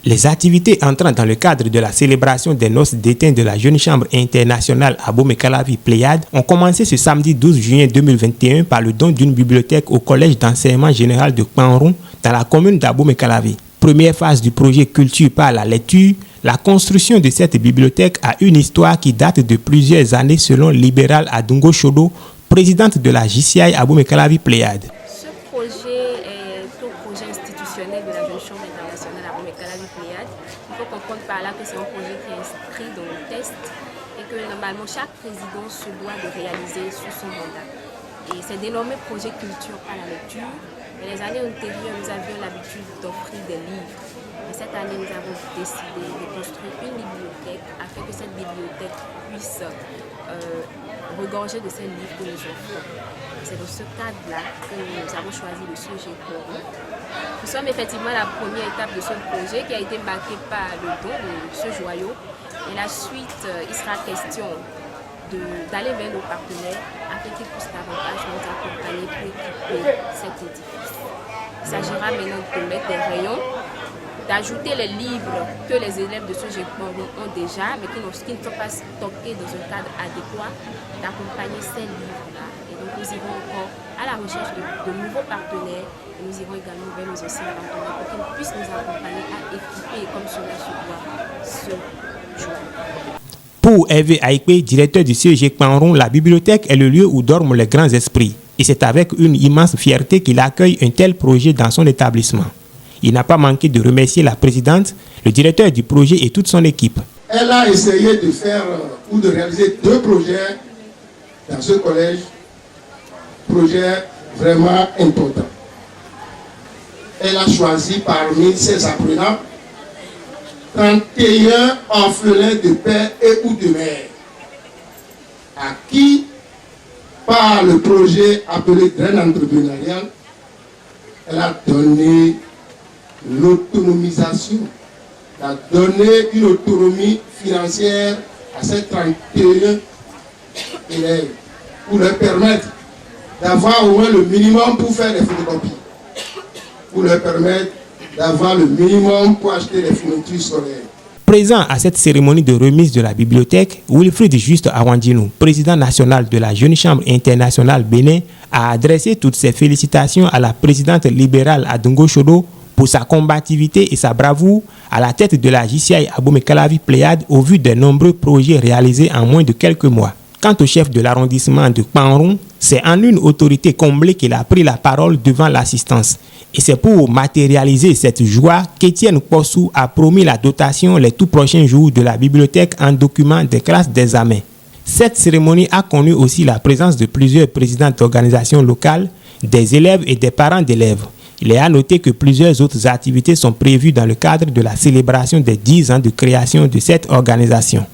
Les activités entrant dans le cadre de la célébration des noces d'étain de la Jeune Chambre internationale à Abomey-Calavi Pléiade ont commencé ce samedi 12 juin 2021 par le don d'une bibliothèque au Collège d'enseignement général de Kpanron dans la commune d'Abomey-Calavi. Première phase du projet Culture par la lecture, la construction de cette bibliothèque a une histoire qui date de plusieurs années selon Libéral Adungo Chodo, présidente de la JCI Abomey-Calavi Pléiade. Ce projet est un projet institutionnel de la Jeune Chambre internationale à Abomey-Calavi Pléiade. Il faut comprendre par là que c'est un projet qui est inscrit dans le test et que normalement chaque président se doit de réaliser sous son mandat. Et c'est dénommé projet Culture par la lecture. Mais les années antérieures, nous avions l'habitude d'offrir des livres. Et cette année, nous avons décidé de construire une bibliothèque afin que cette bibliothèque puisse regorger de ces livres que nous offrons. C'est dans ce cadre-là que nous avons choisi le sujet pour nous. Nous sommes effectivement à la première étape de ce projet qui a été marqué par le don de ce joyau. Et la suite, il sera question d'aller vers nos partenaires afin qu'ils puissent davantage nous accompagner pour équiper cet édifice. Il s'agira maintenant de mettre des rayons, d'ajouter les livres que les élèves de ce GECMON ont déjà, mais qui ne sont pas stockés dans un cadre adéquat, d'accompagner ces livres-là. Et donc nous irons encore à la recherche de nouveaux partenaires et nous irons également vers nos anciens partenaires pour qu'ils puissent nous accompagner à équiper comme cela se doit ce jour. Pour Hervé Aïkwe, directeur du CEG Kpanron, la bibliothèque est le lieu où dorment les grands esprits. Et c'est avec une immense fierté qu'il accueille un tel projet dans son établissement. Il n'a pas manqué de remercier la présidente, le directeur du projet et toute son équipe. Elle a essayé de faire ou de réaliser 2 projets dans ce collège, projets vraiment importants. Elle a choisi parmi ses apprenants 31 orphelins de père et ou de mère, à qui, par le projet appelé Graine entrepreneuriale, elle a donné l'autonomisation, elle a donné une autonomie financière à ces 31 élèves pour leur permettre d'avoir au moins le minimum pour faire des photocopies, pour leur permettre d'avoir le minimum pour acheter les fournitures scolaires. Présent à cette cérémonie de remise de la bibliothèque, Wilfried Juste Awandino, président national de la Jeune Chambre internationale Bénin, a adressé toutes ses félicitations à la présidente libérale Adungo Chodo pour sa combativité et sa bravoure à la tête de la JCI Abomey-Calavi Pléiade au vu des nombreux projets réalisés en moins de quelques mois. Quant au chef de l'arrondissement de Kpanron, c'est en une autorité comblée qu'il a pris la parole devant l'assistance. Et c'est pour matérialiser cette joie qu'Étienne Possou a promis la dotation les tout prochains jours de la bibliothèque en document des classes d'examen. Cette cérémonie a connu aussi la présence de plusieurs présidents d'organisations locales, des élèves et des parents d'élèves. Il est à noter que plusieurs autres activités sont prévues dans le cadre de la célébration des 10 ans de création de cette organisation.